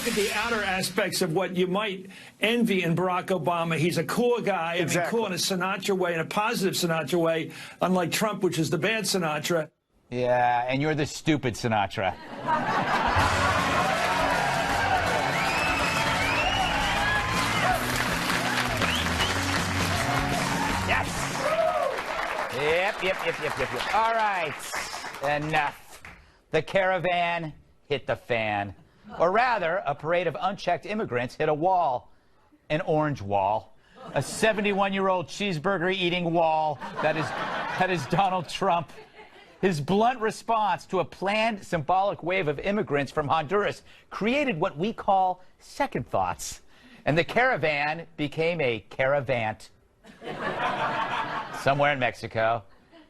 look at the outer aspects of what you might envy in Barack Obama, he's a cool guy. Exactly. I mean, cool in a Sinatra way, in a positive Sinatra way, unlike Trump, which is the bad Sinatra. Yeah, and you're the stupid Sinatra. Yep. All right, enough. The caravan hit the fan. Or rather, a parade of unchecked immigrants hit a wall. An orange wall. A 71-year-old cheeseburger-eating wall that is Donald Trump. His blunt response to a planned symbolic wave of immigrants from Honduras created what we call second thoughts. And the caravan became a caravant. Somewhere in Mexico.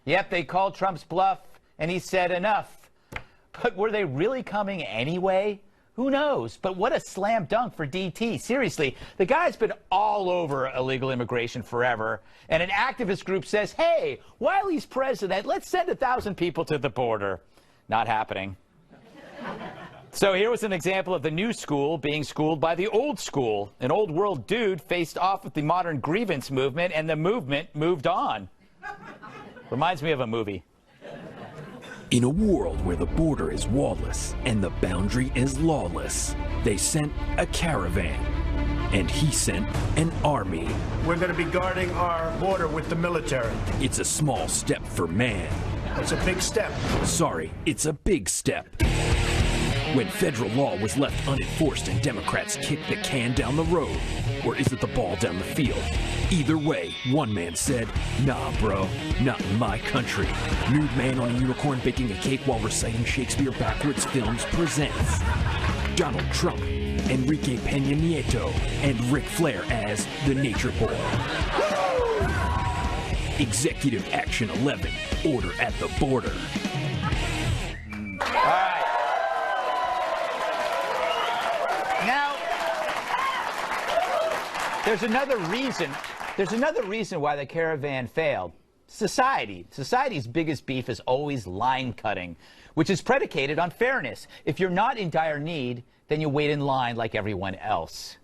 Yep, they called Trump's bluff, and he said enough. But were they really coming anyway? Who knows? But what a slam dunk for DT. Seriously, the guy's been all over illegal immigration forever. And an activist group says, hey, while he's president, let's send 1,000 people to the border. Not happening. So here was an example of the new school being schooled by the old school. An old world dude faced off with the modern grievance movement, and the movement moved on. Reminds me of a movie. In a world where the border is wall-less and the boundary is lawless, they sent a caravan, and he sent an army. We're going to be guarding our border with the military. It's a small step for man. It's a big step. Sorry, it's a big step. When federal law was left unenforced and Democrats kicked the can down the road, or is it the ball down the field? Either way, one man said, nah, bro, not in my country. Nude man on a unicorn baking a cake while reciting Shakespeare backwards films presents Donald Trump, Enrique Peña Nieto, and Ric Flair as the Nature Boy. Executive Action 11, Order at the Border. All right. Now, there's another reason why the caravan failed. Society. Society's biggest beef is always line cutting, which is predicated on fairness. If you're not in dire need, then you wait in line like everyone else.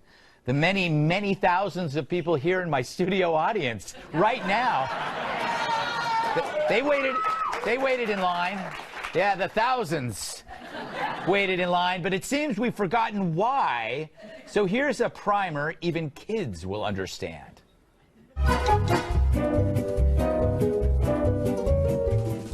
The many, many thousands of people here in my studio audience right now, they waited in line. Yeah, the thousands waited in line, but it seems we've forgotten why. So here's a primer even kids will understand.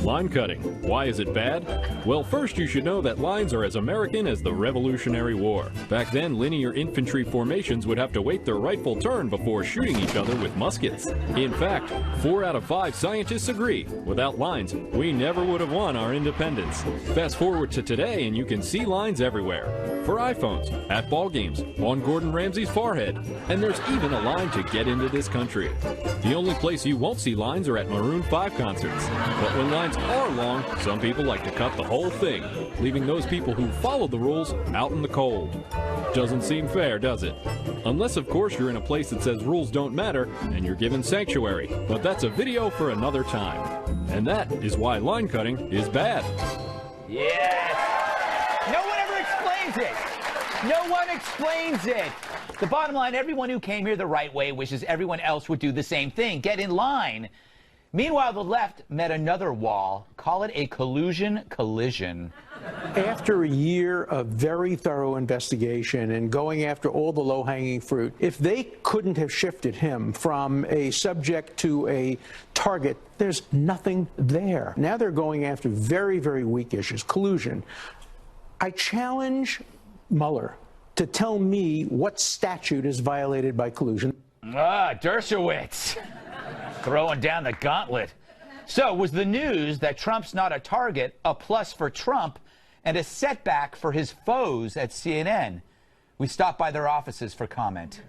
Line cutting. Why is it bad? Well, first you should know that lines are as American as the Revolutionary War. Back then, linear infantry formations would have to wait their rightful turn before shooting each other with muskets. In fact, 4 out of 5 scientists agree. Without lines, we never would have won our independence. Fast forward to today and you can see lines everywhere. For iPhones, at ball games, on Gordon Ramsay's forehead, and there's even a line to get into this country. The only place you won't see lines are at Maroon 5 concerts. But when lines are long, some people like to cut the whole thing, leaving those people who follow the rules out in the cold. Doesn't seem fair, does it? Unless, of course, you're in a place that says rules don't matter and you're given sanctuary. But that's a video for another time. And that is why line cutting is bad. Yes! No one ever explains it! No one explains it! The bottom line, everyone who came here the right way wishes everyone else would do the same thing. Get in line. Meanwhile, the left met another wall. Call it a collusion collision. After a year of very thorough investigation and going after all the low-hanging fruit, if they couldn't have shifted him from a subject to a target, there's nothing there. Now they're going after very, very weak issues. Collusion. I challenge Mueller to tell me what statute is violated by collusion. Dershowitz. Throwing down the gauntlet. So, was the news that Trump's not a target a plus for Trump and a setback for his foes at CNN? We stopped by their offices for comment.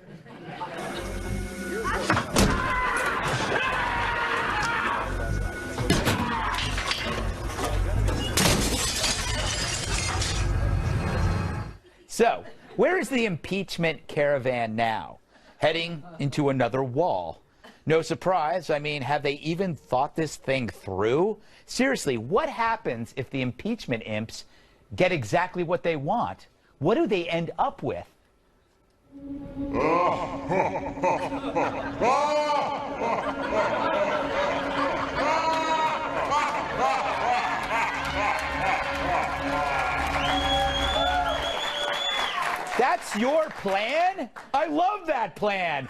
So, where is the impeachment caravan now? Heading into another wall. No surprise. I mean, have they even thought this thing through? Seriously, what happens if the impeachment imps get exactly what they want? what do they end up with? That's your plan? I love that plan.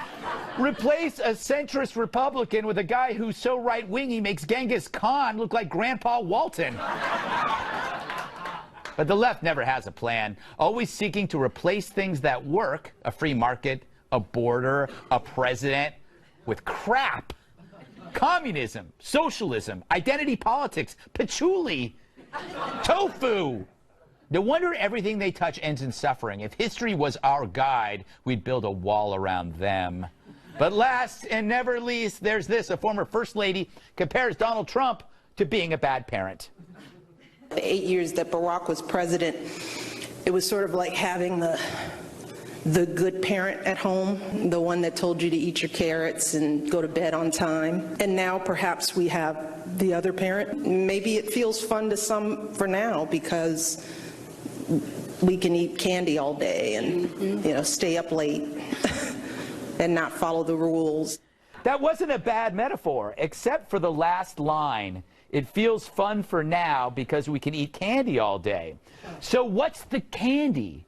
Replace a centrist Republican with a guy who's so right-wing he makes Genghis Khan look like Grandpa Walton. But the left never has a plan, always seeking to replace things that work, a free market, a border, a president, with crap. Communism, socialism, identity politics, patchouli, tofu. No wonder everything they touch ends in suffering. If history was our guide, we'd build a wall around them. But last and never least, there's this. A former First Lady compares Donald Trump to being a bad parent. The 8 years that Barack was president, it was sort of like having the good parent at home, the one that told you to eat your carrots and go to bed on time. And now perhaps we have the other parent. Maybe it feels fun to some for now because we can eat candy all day and stay up late and not follow the rules. That wasn't a bad metaphor, except for the last line. It feels fun for now because we can eat candy all day. So what's the candy?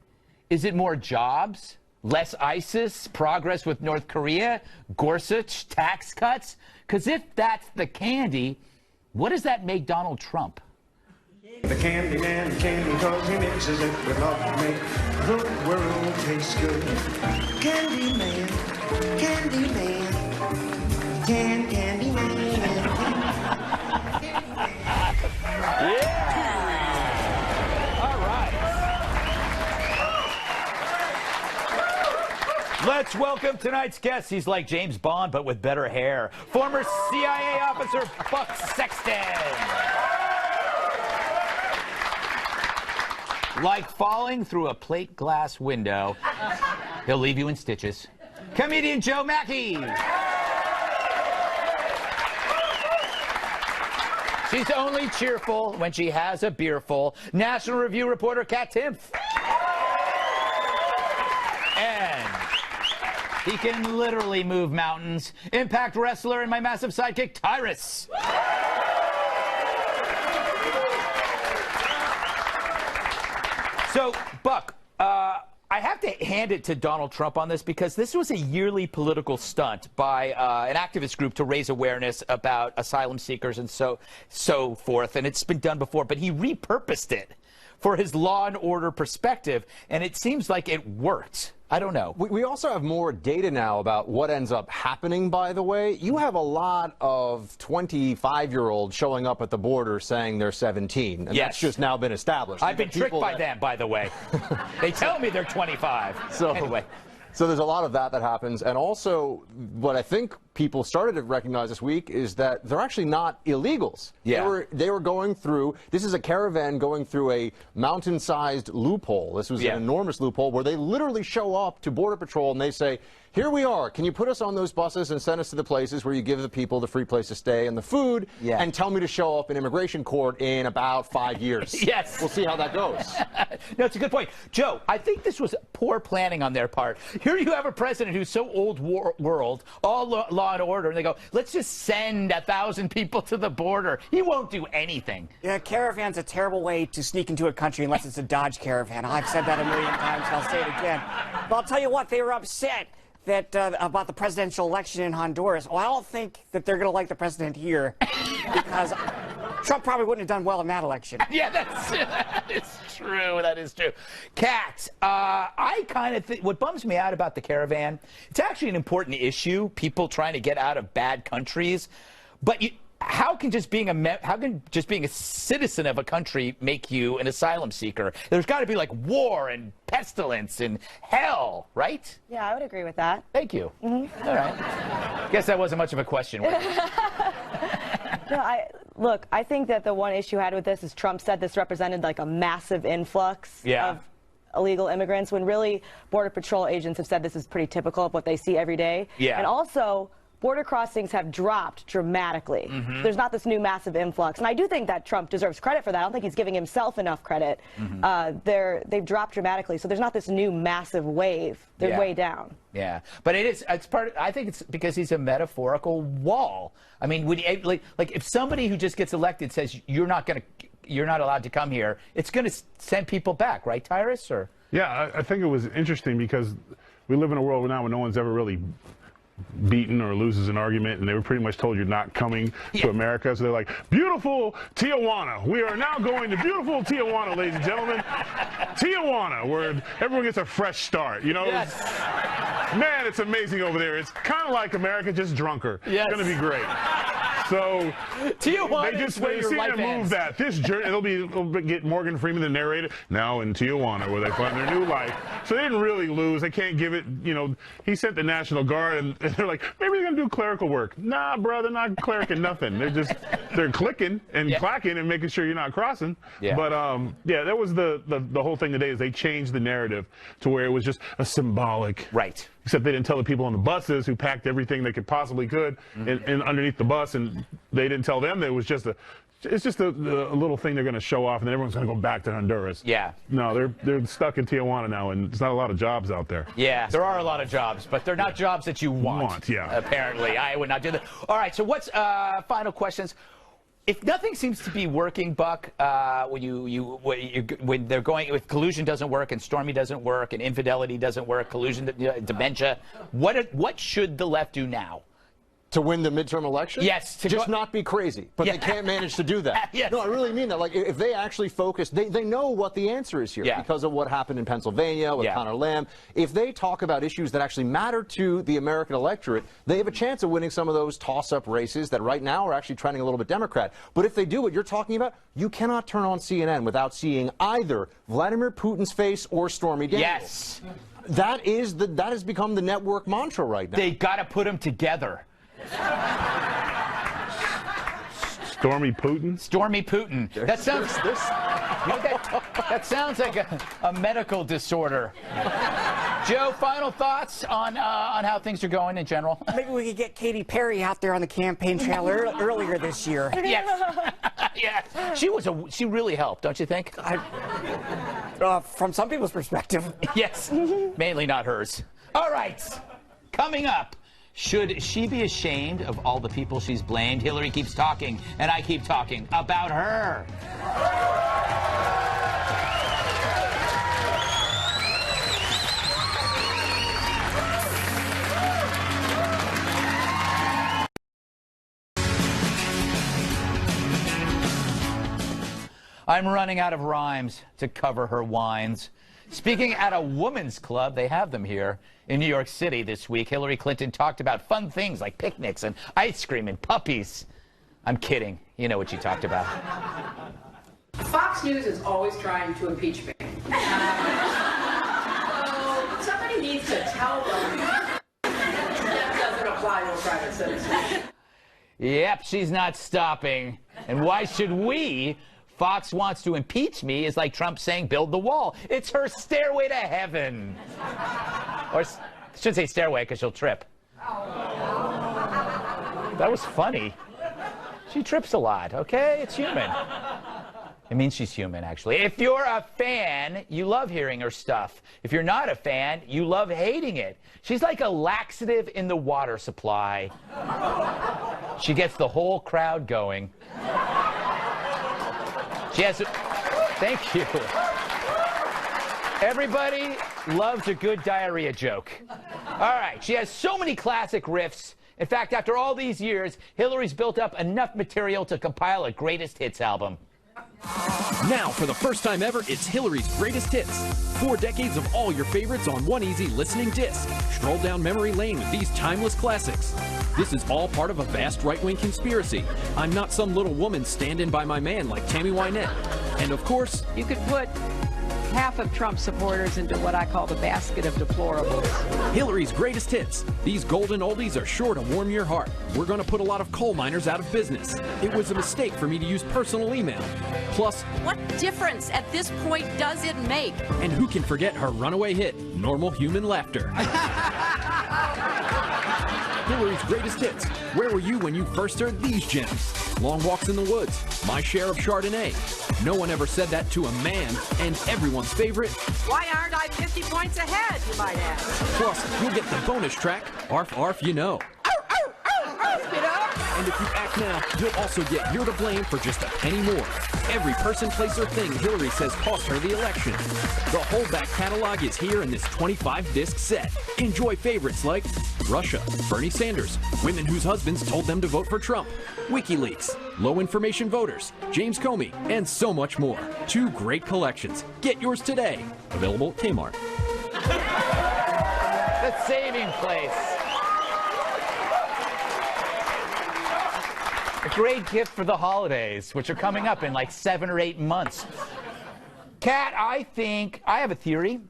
Is it more jobs, less ISIS, progress with North Korea, Gorsuch, tax cuts? Because if that's the candy, what does that make Donald Trump? The candy man, candy cause he mixes it with love to make the world taste good. Candy man, candy man, candy man. Yeah! All right. Let's welcome tonight's guest. He's like James Bond, but with better hair. Former CIA officer Buck Sexton. Like falling through a plate glass window, he'll leave you in stitches. Comedian Joe Machi. She's only cheerful when she has a beerful. National Review reporter Katherine Timpf. And he can literally move mountains. Impact wrestler and my massive sidekick, Tyrus. So, Buck, I have to hand it to Donald Trump on this because this was a yearly political stunt by an activist group to raise awareness about asylum seekers and so forth, and it's been done before, but he repurposed it for his law and order perspective, and it seems like it worked. I don't know. We also have more data now about what ends up happening, by the way. You have a lot of 25-year-olds showing up at the border saying they're 17. And yes. That's just now been established. I've been tricked by them, by the way. They tell me they're 25. So, anyway. So there's a lot of that happens. And also, what I think people started to recognize this week is that they're actually not illegals. Yeah. They were going through, this is a caravan going through a mountain-sized loophole. This was an enormous loophole where they literally show up to Border Patrol and they say, here we are. Can you put us on those buses and send us to the places where you give the people the free place to stay and the food and tell me to show up in immigration court in about 5 years? Yes. We'll see how that goes. No, it's a good point. Joe, I think this was poor planning on their part. Here you have a president who's so old world, all law and order, and they go, let's just send 1,000 people to the border. He won't do anything. Yeah, caravan's a terrible way to sneak into a country unless it's a Dodge Caravan. I've said that a million times, and I'll say it again. But I'll tell you what, they were upset that about the presidential election in Honduras. Well, I don't think that they're going to like the president here because Trump probably wouldn't have done well in that election. Yeah, that is true. That is true. Kat, I kind of think what bums me out about the caravan, it's actually an important issue, people trying to get out of bad countries, but how can just being a citizen of a country make you an asylum seeker? There's got to be like war and pestilence and hell, right? Yeah, I would agree with that. Thank you. Mm-hmm. All right. Guess that wasn't much of a question. No, look, I think that the one issue I had with this is Trump said this represented like a massive influx of illegal immigrants, when really Border Patrol agents have said this is pretty typical of what they see every day. Yeah. And also, border crossings have dropped dramatically. There's not this new massive influx. And I do think that Trump deserves credit for that. I don't think he's giving himself enough credit. They've dropped dramatically. So there's not this new massive wave. They're way down. Yeah, but it's part. I think it's because he's a metaphorical wall. I mean, like if somebody who just gets elected says you're not allowed to come here, it's going to send people back, right, Tyrus? Or yeah, I think it was interesting because we live in a world now where no one's ever really beaten or loses an argument, and they were pretty much told you're not coming to America. So they're like, beautiful Tijuana. We are now going to beautiful Tijuana, ladies and gentlemen. Tijuana, where everyone gets a fresh start. You know, man, it's amazing over there. It's kind of like America, just drunker. It's going to be great. So Tijuana they seem to move that. This journey, it'll get Morgan Freeman, the narrator, now in Tijuana, where they find their new life. So they didn't really lose. They can't give it, you know, he sent the National Guard, and they're like, maybe they're going to do clerical work. Nah, bro, they're not clericing nothing. They're clicking and clacking and making sure you're not crossing. But, yeah, that was the whole thing today is they changed the narrative to where it was just a symbolic. Right. Except they didn't tell the people on the buses who packed everything they possibly could in underneath the bus, and they didn't tell them that it was just it's just a little thing they're going to show off, and then everyone's going to go back to Honduras. Yeah. No, they're stuck in Tijuana now, and there's not a lot of jobs out there. Yeah, there are a lot of jobs, but they're not jobs that you want. Apparently, I would not do that. All right, so what's final questions? If nothing seems to be working, Buck, when they're going, if collusion doesn't work and Stormy doesn't work and infidelity doesn't work, collusion, dementia, what should the left do now? To win the midterm election? Yes. Just not be crazy. But they can't manage to do that. No, I really mean that. Like, if they actually focus, they know what the answer is here because of what happened in Pennsylvania with Connor Lamb. If they talk about issues that actually matter to the American electorate, they have a chance of winning some of those toss-up races that right now are actually trending a little bit Democrat. But if they do what you're talking about, you cannot turn on CNN without seeing either Vladimir Putin's face or Stormy Daniels. Yes. That has become the network mantra right now. They got to put them together. Stormy Putin? Stormy Putin. That sounds that sounds like a medical disorder. Joe, final thoughts on how things are going in general? Maybe we could get Katy Perry out there on the campaign trail earlier this year. Yes. Yeah. She really helped, don't you think? From some people's perspective. Yes. Mainly not hers. All right. Coming up. Should she be ashamed of all the people she's blamed? Hillary keeps talking, and I keep talking about her. I'm running out of rhymes to cover her whines. Speaking at a women's club, they have them here in New York City this week. Hillary Clinton talked about fun things like picnics and ice cream and puppies. I'm kidding. You know what she talked about. Fox News is always trying to impeach me. So somebody needs to tell them that doesn't apply to a private citizen. Yep, she's not stopping. And why should we? Fox wants to impeach me is like Trump saying build the wall. It's her stairway to heaven. Or I should say stairway because she'll trip. That was funny. She trips a lot, okay? It's human. It means she's human, actually. If you're a fan, you love hearing her stuff. If you're not a fan, you love hating it. She's like a laxative in the water supply. She gets the whole crowd going. She has thank you. Everybody loves a good diarrhea joke. All right, she has so many classic riffs. In fact, after all these years, Hillary's built up enough material to compile a greatest hits album. Now, for the first time ever, it's Hillary's Greatest Hits. 4 decades of all your favorites on one easy listening disc. Stroll down memory lane with these timeless classics. This is all part of a vast right-wing conspiracy. I'm not some little woman standing by my man like Tammy Wynette. And of course, you could put half of Trump supporters into what I call the basket of deplorables. Hillary's Greatest Hits. These golden oldies are sure to warm your heart. We're going to put a lot of coal miners out of business. It was a mistake for me to use personal email. Plus, what difference at this point does it make? And who can forget her runaway hit, Normal Human Laughter? Hillary's greatest hits. Where were you when you first heard these gems? Long walks in the woods. My share of Chardonnay. No one ever said that to a man. And everyone's favorite. Why aren't I 50 points ahead, you might ask? Plus, you'll get the bonus track, Arf Arf You Know. And if you act now, you'll also get You're to Blame for just a penny more. Every person, place, or thing Hillary says cost her the election. The whole back catalog is here in this 25-disc set. Enjoy favorites like Russia, Bernie Sanders, women whose husbands told them to vote for Trump, WikiLeaks, low-information voters, James Comey, and so much more. 2 great collections. Get yours today. Available at Kmart. The saving place. A great gift for the holidays, which are coming up in like 7 or 8 months. Kat, I have a theory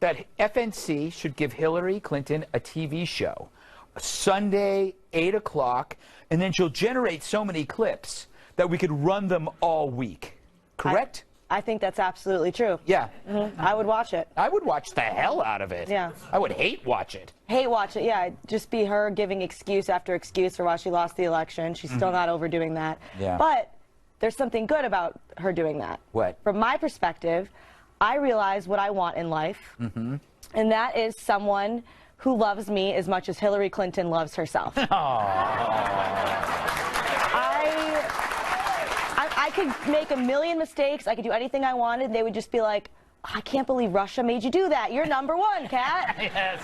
that FNC should give Hillary Clinton a TV show, a Sunday, 8 o'clock, and then she'll generate so many clips that we could run them all week. Correct? I think that's absolutely true. Yeah. I would watch it. I would watch the hell out of it. Yeah. I would hate watch it. Hate watch it, yeah. Just be her giving excuse after excuse for why she lost the election. She's still not overdoing that. Yeah. But there's something good about her doing that. What? From my perspective, I realize what I want in life, and that is someone who loves me as much as Hillary Clinton loves herself. I could make a million mistakes. I could do anything I wanted. They would just be like, I can't believe Russia made you do that. You're #1, Kat. Yes.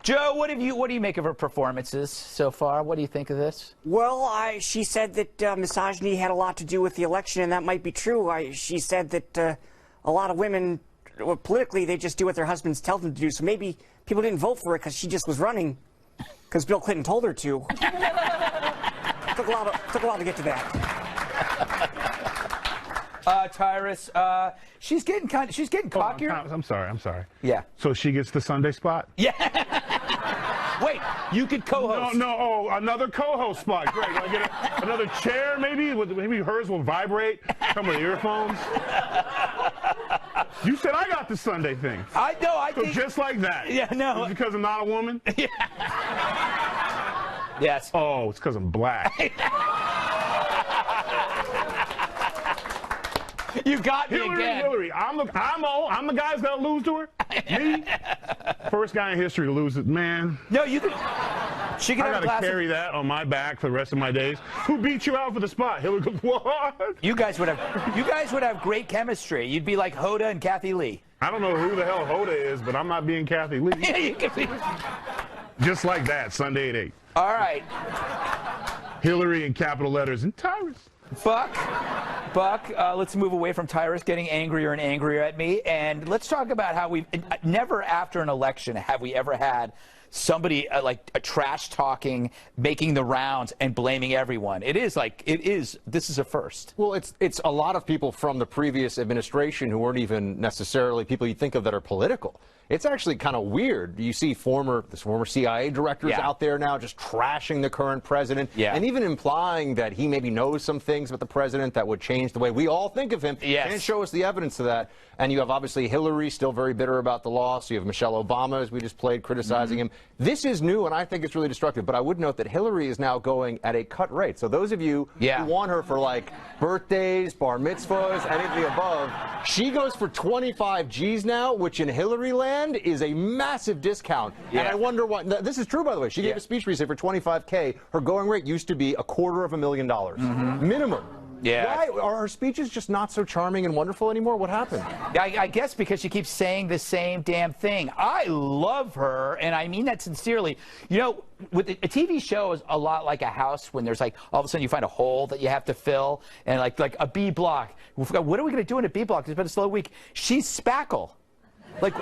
Joe, what do you make of her performances so far? What do you think of this? Well, she said that misogyny had a lot to do with the election, and that might be true. She said that a lot of women, well, politically, they just do what their husbands tell them to do. So maybe people didn't vote for her because she just was running because Bill Clinton told her to. Took a while to get to that. Tyrus, she's getting cockier. I'm sorry. Yeah. So she gets the Sunday spot? Yeah. Wait, you could co-host. No, another co-host spot. Greg, can I get another chair maybe? Maybe hers will vibrate. Come with earphones. You said I got the Sunday thing. I think just like that. Yeah, no. Is it because I'm not a woman? Yeah. Yes. Oh, it's because I'm black. You got me again. Hillary, I'm the guy that's gonna lose to her. Me, first guy in history to lose it, man. No, you can. She can. I gotta carry that on my back for the rest of my days. Who beat you out for the spot? Hillary goes, what? You guys would have great chemistry. You'd be like Hoda and Kathy Lee. I don't know who the hell Hoda is, but I'm not being Kathy Lee. Yeah, you can be. Just like that, Sunday at 8. All right. Hillary in capital letters and Tyrus. Buck, let's move away from Tyrus getting angrier and angrier at me, and let's talk about how never after an election have we ever had somebody like a trash talking, making the rounds and blaming everyone. This is a first. Well, it's a lot of people from the previous administration who weren't even necessarily people you think of that are political. It's actually kind of weird. You see former CIA directors out there now just trashing the current president and even implying that he maybe knows some things about the president that would change the way we all think of him. Can't show us the evidence of that. And you have obviously Hillary still very bitter about the loss. You have Michelle Obama, as we just played, criticizing him. This is new, and I think it's really destructive. But I would note that Hillary is now going at a cut rate. So those of you who want her for like birthdays, bar mitzvahs, anything above, she goes for 25 G's now, which in Hillary land is a massive discount. And I wonder why. This is true, by the way. She gave a speech recently for $25K. Her going rate used to be $250,000 minimum. Yeah. Why are her speeches just not so charming and wonderful anymore? What happened? I guess because she keeps saying the same damn thing. I love her, and I mean that sincerely. You know, with a TV show is a lot like a house when there's like all of a sudden you find a hole that you have to fill, and like a B block. What are we going to do in a B block? It's been a slow week. She's Spackle. Like,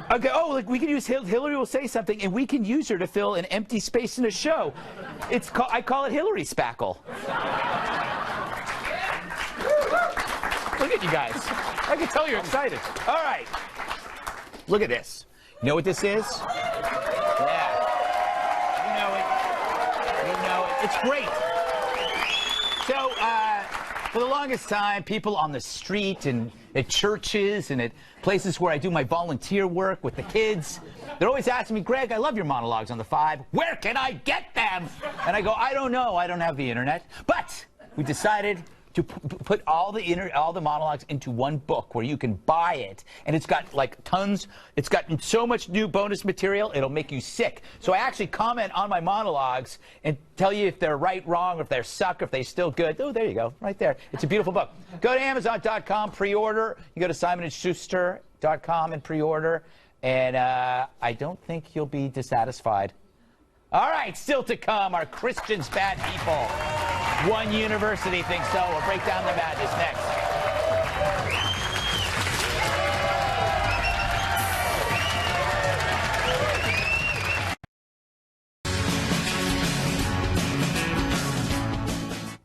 okay, like we can use Hillary will say something, and we can use her to fill an empty space in a show. I call it Hillary Spackle. Look at you guys. I can tell you're excited. All right. Look at this. You know what this is? Yeah. You know it. It's great. So, For the longest time, people on the street and at churches and at places where I do my volunteer work with the kids, they're always asking me, Greg, I love your monologues on the 5. Where can I get them? And I go, I don't know. I don't have the internet. But we decided to put all the monologues into one book where you can buy it, and it's got like tons. It's got so much new bonus material, it'll make you sick. So I actually comment on my monologues and tell you if they're right, wrong, or if they suck, or if they're still good. Oh, there you go, right there. It's a beautiful book. Go to Amazon.com, pre-order. You go to SimonandSchuster.com and pre-order, and I don't think you'll be dissatisfied. All right, still to come, are Christians bad people? One university thinks so. We'll break down the madness next.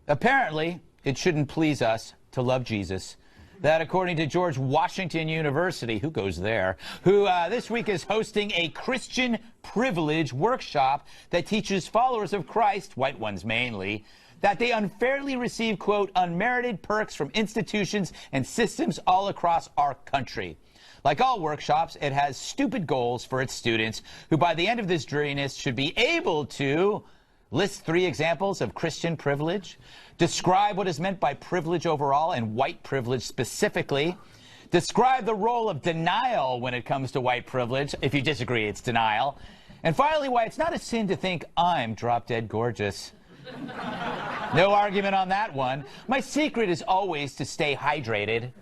Apparently, it shouldn't please us to love Jesus. That, according to George Washington University, who goes there, who this week is hosting a Christian privilege workshop that teaches followers of Christ, white ones mainly, that they unfairly receive, quote, unmerited perks from institutions and systems all across our country. Like all workshops, it has stupid goals for its students, who by the end of this dreariness should be able to list 3 examples of Christian privilege, describe what is meant by privilege overall and white privilege specifically, describe the role of denial when it comes to white privilege. If you disagree, it's denial. And finally, why it's not a sin to think I'm drop-dead gorgeous. No argument on that one. My secret is always to stay hydrated.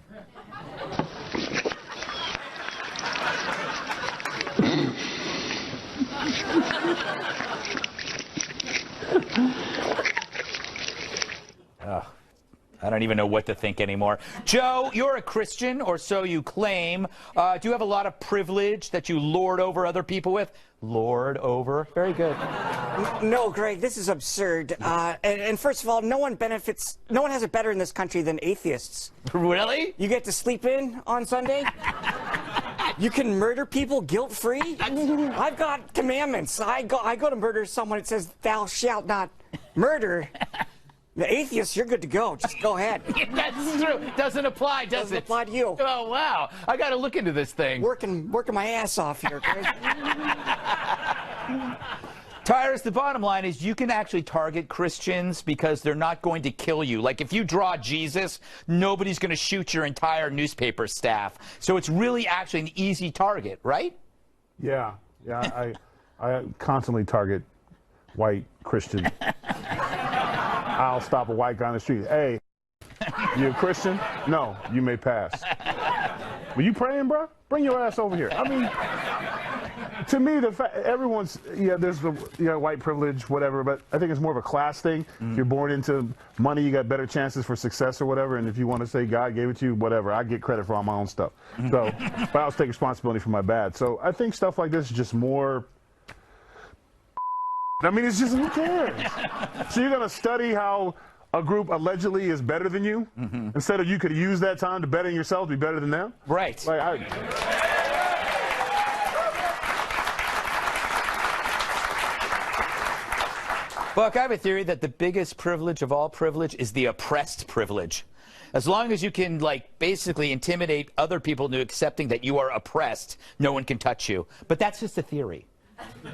Oh, I don't even know what to think anymore. Joe, you're a Christian, or so you claim. Do you have a lot of privilege that you lord over other people with? Lord over. Very good. No, Greg, this is absurd. And first of all, no one has it better in this country than atheists. Really? You get to sleep in on Sunday. You can murder people guilt-free. I've got commandments. I go to murder someone. It says, thou shalt not murder. The atheists, you're good to go. Just go ahead. That's true. Doesn't apply, does it? Doesn't apply to you. Oh, wow. I got to look into this thing. Working my ass off here, Greg. Tyrus, the bottom line is you can actually target Christians because they're not going to kill you. Like, if you draw Jesus, nobody's going to shoot your entire newspaper staff. So it's really actually an easy target, right? Yeah. I constantly target white Christians. I'll stop a white guy on the street. Hey, you a Christian? No, you may pass. Were you praying, bro? Bring your ass over here. I mean, to me, the fact everyone's there's the white privilege, whatever, but I think it's more of a class thing. If you're born into money, you got better chances for success or whatever. And if you want to say God gave it to you, whatever, I get credit for all my own stuff. So, but I also take responsibility for my bad. So I think stuff like this is just more. I mean, it's just, who cares? So you're going to study how a group allegedly is better than you instead of you could use that time to better yourself, to be better than them? Right. Like, Buck, I have a theory that the biggest privilege of all privilege is the oppressed privilege. As long as you can, like, basically intimidate other people into accepting that you are oppressed, no one can touch you. But that's just a theory.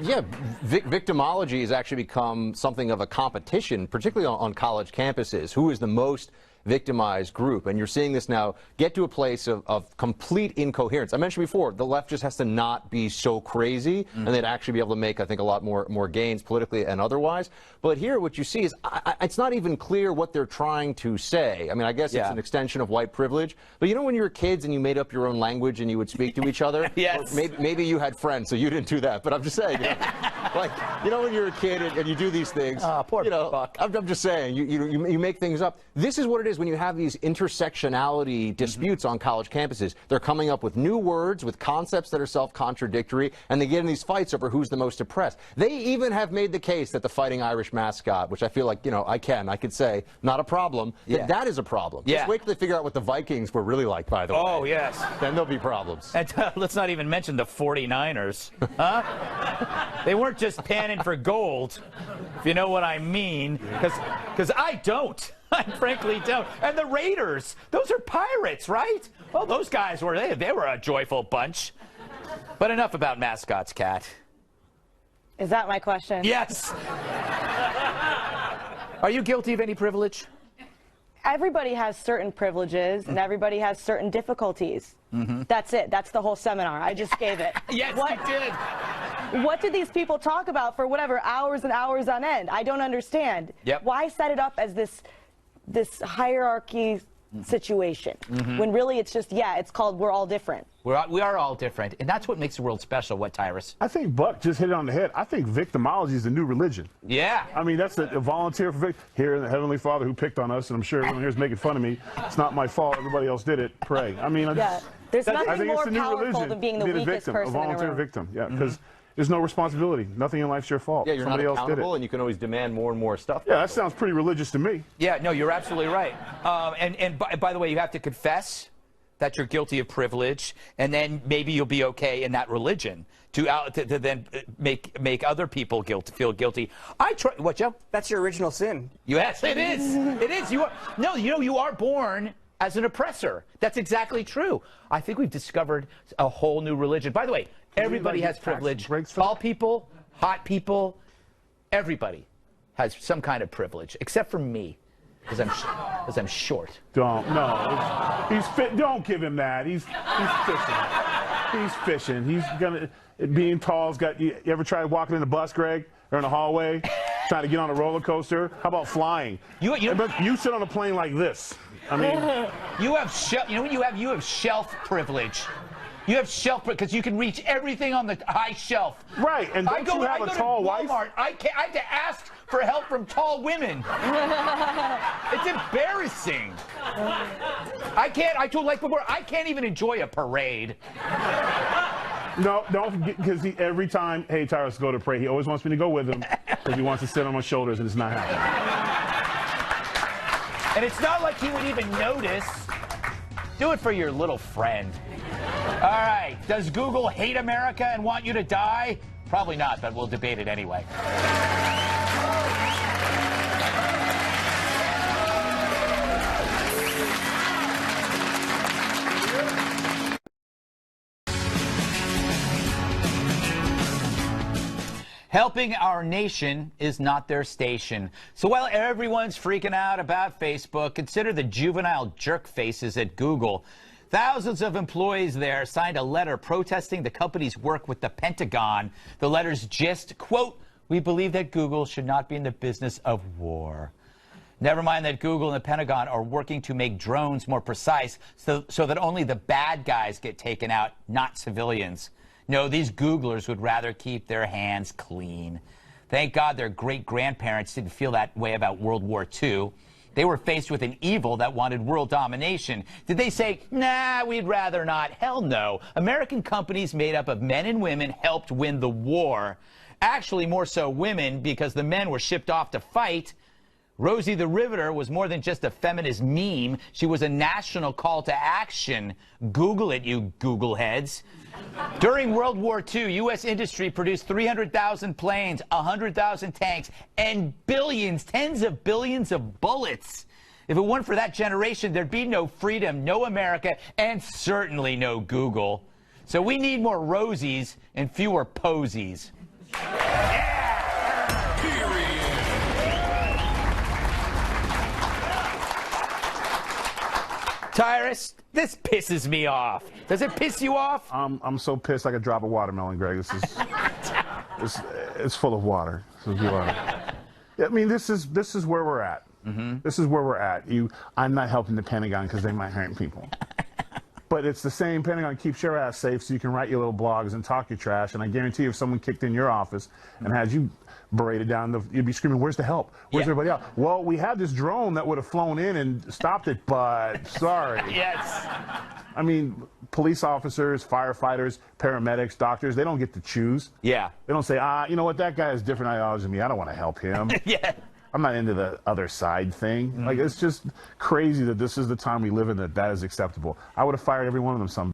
Yeah, victimology has actually become something of a competition, particularly on college campuses. Who is the most victimized group? And you're seeing this now get to a place of complete incoherence. I mentioned before, the left just has to not be so crazy, and they'd actually be able to make, I think, a lot more gains politically and otherwise. But here, what you see is it's not even clear what they're trying to say. I mean, I guess it's an extension of white privilege. But you know when you were kids and you made up your own language and you would speak to each other? Yes. Maybe you had friends, so you didn't do that. But I'm just saying, like, when you're a kid and you do these things, poor Buck. I'm just saying, you make things up. This is what it is when you have these intersectionality disputes on college campuses. They're coming up with new words, with concepts that are self-contradictory, and they get in these fights over who's the most oppressed. They even have made the case that the Fighting Irish mascot, which I feel like, I could say, not a problem, that is a problem. Just wait till they figure out what the Vikings were really like, by the way. Oh, yes. Then there'll be problems. And let's not even mention the 49ers. Huh? They weren't just panning for gold, if you know what I mean, because I don't. I frankly don't. And the Raiders, those are pirates, right? Well, those guys were, they were a joyful bunch. But enough about mascots, Kat. Is that my question? Yes. Are you guilty of any privilege? Everybody has certain privileges and everybody has certain difficulties. That's it. That's the whole seminar. I just gave it. Yes, what, you did. What do these people talk about for whatever hours and hours on end? I don't understand. Yep. Why set it up as this hierarchy situation when really it's just, yeah, it's called we're all different. We are all different, and that's what makes the world special. What, Tyrus? I think Buck just hit it on the head. I think victimology is the new religion. Yeah. I mean, that's a volunteer for here, the Heavenly Father who picked on us, and I'm sure everyone here is making fun of me. It's not my fault. Everybody else did it. Pray. I mean, there's I nothing think more it's the new powerful religion. than being the Be weakest victim, person a in a volunteer room. victim. Yeah, because there's no responsibility. Nothing in life's your fault. Yeah, you're Somebody not else did it. accountable, and you can always demand more and more stuff. Yeah, that sounds pretty religious to me. Yeah, no, you're absolutely right. And by the way, you have to confess that you're guilty of privilege, and then maybe you'll be okay in that religion to then make other people feel guilty. What, Joe? That's your original sin. Yes, it is. It is. You are born as an oppressor. That's exactly true. I think we've discovered a whole new religion. By the way, everybody has privilege. Tall people, hot people, everybody has some kind of privilege, except for me, because I'm short. He's fit. Don't give him that. He's fishing. He's fishing. He's gonna. Being tall's got. You ever tried walking in the bus, Greg, or in the hallway, trying to get on a roller coaster? How about flying? You sit on a plane like this. I mean, you have you have shelf privilege. You have shelf because you can reach everything on the high shelf. Right, and don't you have a tall wife? I have to ask for help from tall women. It's embarrassing. I told like before, I can't even enjoy a parade. No, don't forget, because every time, hey, Tyrus, go to pray, he always wants me to go with him because he wants to sit on my shoulders, and it's not happening. And it's not like he would even notice. Do it for your little friend. All right. Does Google hate America and want you to die? Probably not, but we'll debate it anyway. Helping our nation is not their station. So while everyone's freaking out about Facebook, consider the juvenile jerk faces at Google. Thousands of employees there signed a letter protesting the company's work with the Pentagon. The letter's gist, quote, "We believe that Google should not be in the business of war." Never mind that Google and the Pentagon are working to make drones more precise so that only the bad guys get taken out, not civilians. No, these Googlers would rather keep their hands clean. Thank God their great-grandparents didn't feel that way about World War II. They were faced with an evil that wanted world domination. Did they say, nah, we'd rather not? Hell no. American companies made up of men and women helped win the war. Actually, more so women, because the men were shipped off to fight. Rosie the Riveter was more than just a feminist meme. She was a national call to action. Google it, you Google heads. During World War II, U.S. industry produced 300,000 planes, 100,000 tanks, and billions, tens of billions of bullets. If it weren't for that generation, there'd be no freedom, no America, and certainly no Google. So we need more Rosies and fewer posies. Tyrus, this pisses me off. Does it piss you off? I'm so pissed I could drop a watermelon, Greg. This is it's full of water. Yeah, I mean, this is where we're at. This is where we're at. I'm not helping the Pentagon because they might hurt people. But it's the same Pentagon keeps your ass safe so you can write your little blogs and talk your trash. And I guarantee you, if someone kicked in your office and had you berated down, you'd be screaming, where's the help? Where's everybody else? Well, we had this drone that would have flown in and stopped it, but sorry. Yes. I mean, police officers, firefighters, paramedics, doctors, they don't get to choose. Yeah. They don't say, you know what, that guy has different ideology than me. I don't want to help him. Yeah. I'm not into the other side thing. Like, it's just crazy that this is the time we live in that is acceptable. I would have fired every one of them some.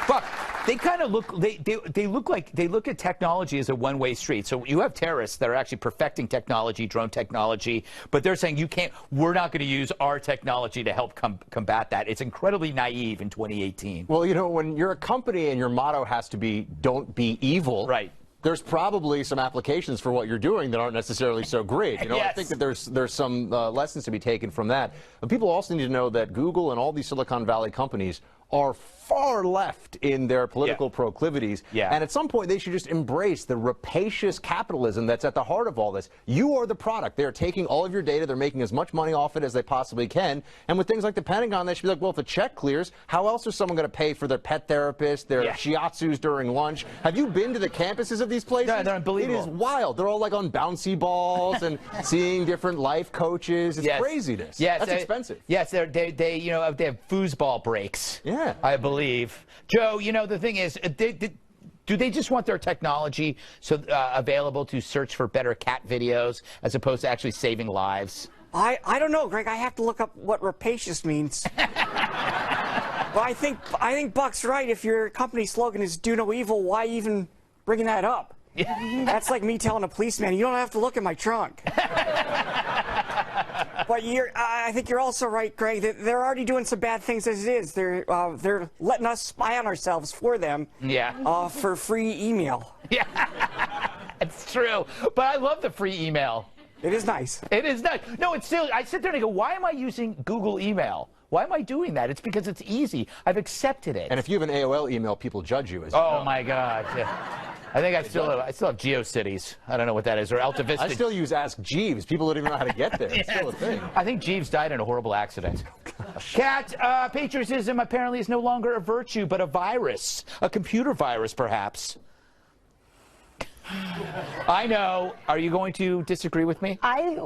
Fuck. They kind of look, they look at technology as a one-way street. So you have terrorists that are actually perfecting technology, drone technology, but they're saying we're not going to use our technology to help combat that. It's incredibly naive in 2018. Well, you know, when you're a company and your motto has to be, don't be evil. Right. There's probably some applications for what you're doing that aren't necessarily so great. You know, Yes. I think that there's some lessons to be taken from that. But people also need to know that Google and all these Silicon Valley companies are far left in their political proclivities. Yeah. And at some point, they should just embrace the rapacious capitalism that's at the heart of all this. You are the product. They're taking all of your data. They're making as much money off it as they possibly can. And with things like the Pentagon, they should be like, well, if a check clears, how else is someone going to pay for their pet therapist, their shiatsus during lunch? Have you been to the campuses of these places? Yeah, they're unbelievable. It is wild. They're all like on bouncy balls and seeing different life coaches. It's craziness. Yes, That's expensive. Yes, they you know, they have foosball breaks. Yeah. I believe. Joe, you know, the thing is, do they just want their technology available to search for better cat videos as opposed to actually saving lives? I don't know, Greg. I have to look up what rapacious means. But I think Buck's right. If your company slogan is "Do no evil," why even bringing that up? That's like me telling a policeman, "You don't have to look in my trunk." But I think you're also right, Greg, that they're already doing some bad things as it is. They're letting us spy on ourselves for them. Yeah. For free email. Yeah. It's true. But I love the free email. It is nice. It is nice. No, it's still, I sit there and I go, why am I using Google email? Why am I doing that? It's because it's easy. I've accepted it. And if you have an AOL email, people judge you as Oh, my God. Yeah. I think I still have GeoCities. I don't know what that is, or Alta Vista. I still use Ask Jeeves. People don't even know how to get there. It's still a thing. I think Jeeves died in a horrible accident. Kat, patriotism apparently is no longer a virtue, but a virus. A computer virus, perhaps. I know. Are you going to disagree with me? I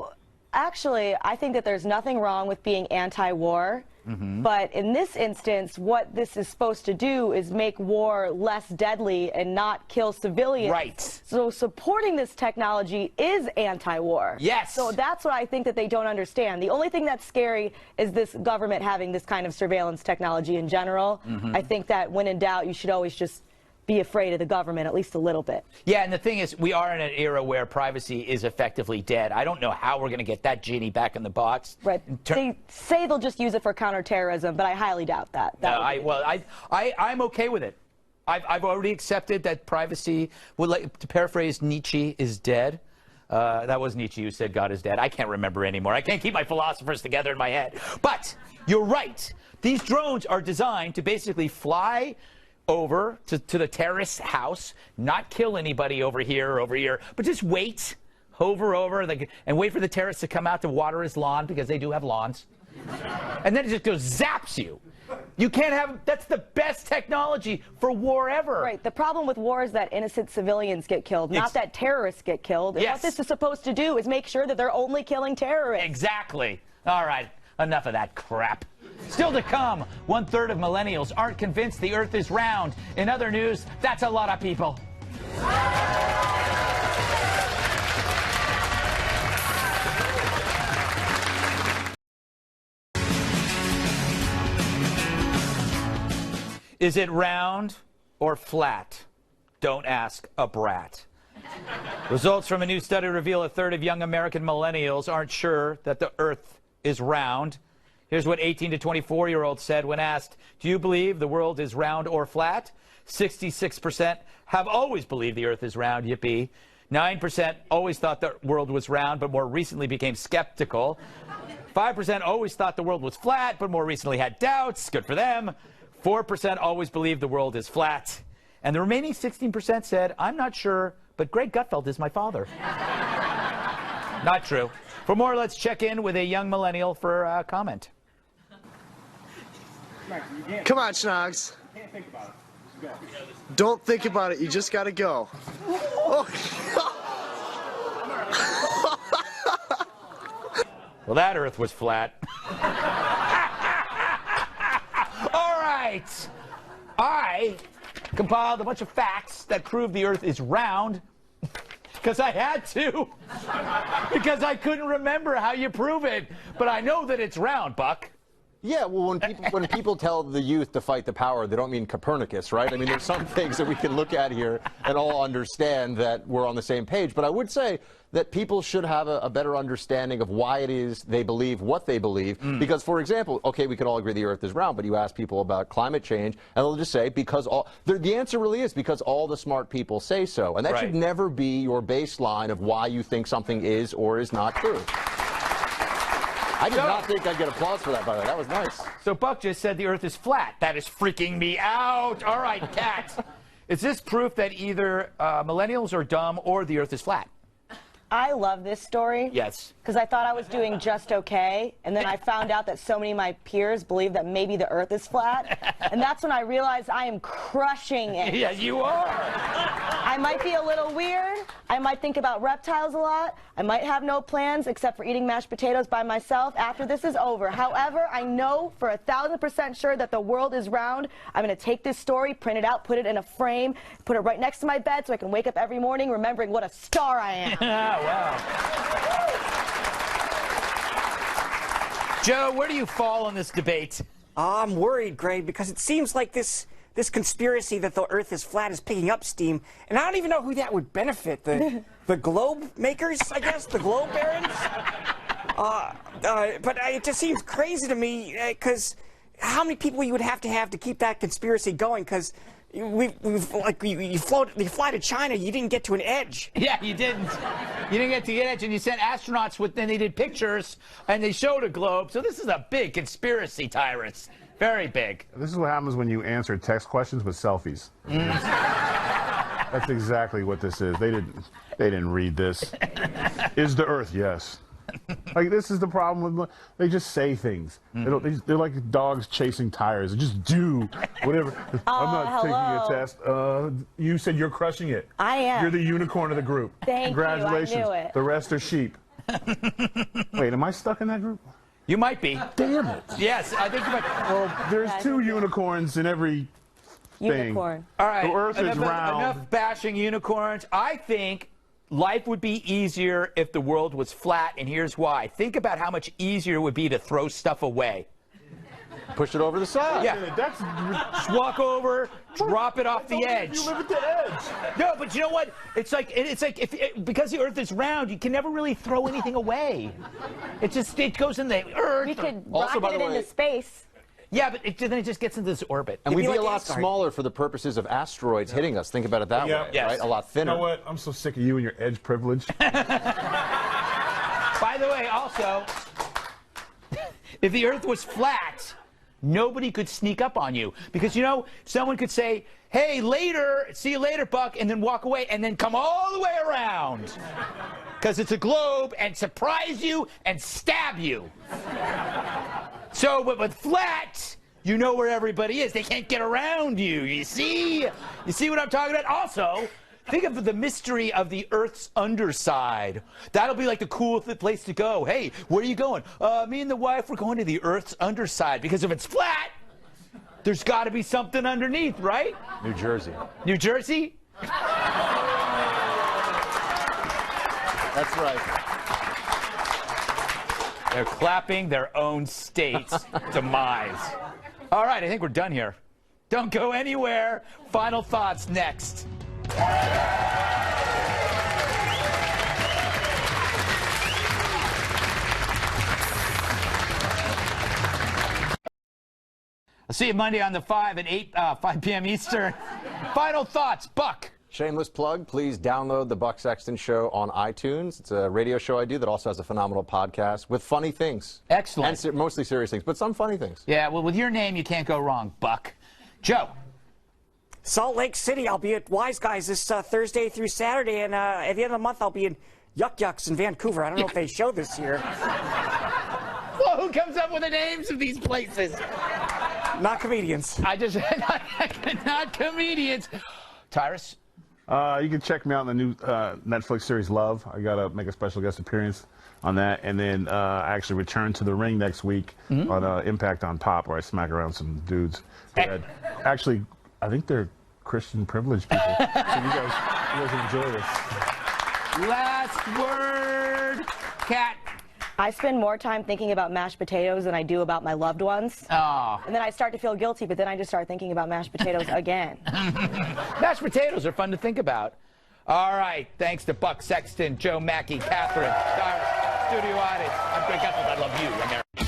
think that there's nothing wrong with being anti-war. But in this instance, what this is supposed to do is make war less deadly and not kill civilians. Right. So supporting this technology is anti-war. Yes. So that's what I think that they don't understand. The only thing that's scary is this government having this kind of surveillance technology in general. I think that when in doubt, you should always just be afraid of the government at least a little bit. Yeah, and the thing is, we are in an era where privacy is effectively dead. I don't know how we're going to get that genie back in the box. Right. They say they'll just use it for counterterrorism, but I highly doubt that. I'm okay with it. I've already accepted that privacy, to paraphrase Nietzsche, is dead. That was Nietzsche who said God is dead. I can't remember anymore. I can't keep my philosophers together in my head. But you're right. These drones are designed to basically fly over to the terrorist's house, not kill anybody over here or over here, but just wait, hover over, and wait for the terrorist to come out to water his lawn, because they do have lawns. And then it just goes zaps you. You can't have, that's the best technology for war ever. Right. The problem with war is that innocent civilians get killed, not that terrorists get killed. And what this is supposed to do is make sure that they're only killing terrorists. Exactly. All right. Enough of that crap. Still to come, 1/3 of millennials aren't convinced the Earth is round. In other news, that's a lot of people. Is it round or flat? Don't ask a brat. Results from a new study reveal 1/3 of young American millennials aren't sure that the Earth is round. Here's what 18 to 24-year-olds said when asked, do you believe the world is round or flat? 66% have always believed the Earth is round, yippee. 9% always thought the world was round, but more recently became skeptical. 5% always thought the world was flat, but more recently had doubts. Good for them. 4% always believed the world is flat. And the remaining 16% said, I'm not sure, but Greg Gutfeld is my father. Not true. For more, let's check in with a young millennial for a comment. Come on, Schnogs. Can't think about it. Just go. Don't think about it. You just gotta go. Well, that Earth was flat. All right. I compiled a bunch of facts that prove the Earth is round. Because I had to. Because I couldn't remember how you prove it. But I know that it's round, Buck. Yeah, well, when people tell the youth to fight the power, they don't mean Copernicus, right? I mean, there's some things that we can look at here and all understand that we're on the same page. But I would say that people should have a better understanding of why it is they believe what they believe. Because, for example, okay, we could all agree the Earth is round, but you ask people about climate change, and they'll just say, because the answer really is because all the smart people say so. And that should never be your baseline of why you think something is or is not true. I did not think I'd get applause for that, by the way. That was nice. So Buck just said the Earth is flat. That is freaking me out. All right, Kat. Is this proof that either millennials are dumb or the Earth is flat? I love this story. Yes. Because I thought I was doing just okay, and then I found out that so many of my peers believe that maybe the Earth is flat, and that's when I realized I am crushing it. Yeah, you are. I might be a little weird. I might think about reptiles a lot. I might have no plans except for eating mashed potatoes by myself after this is over. However, I know for 1,000% sure that the world is round. I'm going to take this story, print it out, put it in a frame, put it right next to my bed so I can wake up every morning remembering what a star I am. Wow. Joe, where do you fall on this debate? I'm worried, Greg, because it seems like this conspiracy that the Earth is flat is picking up steam, and I don't even know who that would benefit. The globe makers, I guess, the globe barons. But it just seems crazy to me because how many people you would have to keep that conspiracy going? Because you fly to China, you didn't get to an edge. Yeah, you didn't. You didn't get to the edge, and you sent astronauts with, and they did pictures, and they showed a globe. So this is a big conspiracy, Tyrus. Very big. This is what happens when you answer text questions with selfies. That's exactly what this is. They didn't read this. Is the Earth? Yes. Like, this is the problem with, they just say things. They're like dogs chasing tires. They just do whatever. I'm not taking a test. You said you're crushing it. I am. You're the unicorn of the group. Thank Congratulations. you. I knew it. The rest are sheep. Wait, am I stuck in that group? You might be. Damn it. Yes, I think you might. Well, there's two unicorns in every thing. Unicorn. All right. The Earth is round. Enough bashing unicorns. I think life would be easier if the world was flat, and here's why. Think about how much easier it would be to throw stuff away. Push it over the side. Yeah. That's just walk over, drop it off the edge. You live at the edge. No, but you know what? It's like because the Earth is round, you can never really throw anything away. It goes in the Earth. We could Also, by rocket the it way, into space. Yeah, but then it just gets into this orbit. And we'd be like a lot Asgard. smaller for the purposes of asteroids hitting us. Think about it that way, Yes. right? A lot thinner. You know what? I'm so sick of you and your edge privilege. By the way, also, if the Earth was flat, nobody could sneak up on you. Because, you know, someone could say, hey, later, see you later, Buck, and then walk away, and then come all the way around. Because it's a globe, and surprise you and stab you. So, but with flat, you know where everybody is. They can't get around you, you see? You see what I'm talking about? Also, think of the mystery of the Earth's underside. That'll be like the cool place to go. Hey, where are you going? Me and the wife, we're going to the Earth's underside. Because if it's flat, there's got to be something underneath, right? New Jersey. New Jersey? That's right. They're clapping their own state's demise. All right, I think we're done here. Don't go anywhere. Final thoughts next. I'll see you Monday on the 5 p.m. Eastern. Final thoughts, Buck. Shameless plug, please download the Buck Sexton Show on iTunes. It's a radio show I do that also has a phenomenal podcast with funny things. Excellent. And mostly serious things, but some funny things. Yeah, well, with your name, you can't go wrong, Buck. Joe. Salt Lake City, I'll be at Wise Guys this Thursday through Saturday, and at the end of the month, I'll be in Yuck Yucks in Vancouver. I don't know if they show this year. Well, who comes up with the names of these places? Not comedians. Not comedians. Tyrus? You can check me out in the new Netflix series Love. I got to make a special guest appearance on that. And then I actually return to the ring next week on Impact on Pop, where I smack around some dudes. Actually, I think they're Christian privileged people. So you guys enjoy this. Last word, Kat. I spend more time thinking about mashed potatoes than I do about my loved ones. Oh. And then I start to feel guilty, but then I just start thinking about mashed potatoes again. Mashed potatoes are fun to think about. All right, thanks to Buck Sexton, Joe Machi, Katherine, Tyrus, studio audience. I'm Greg Gutfeld. I love you, America.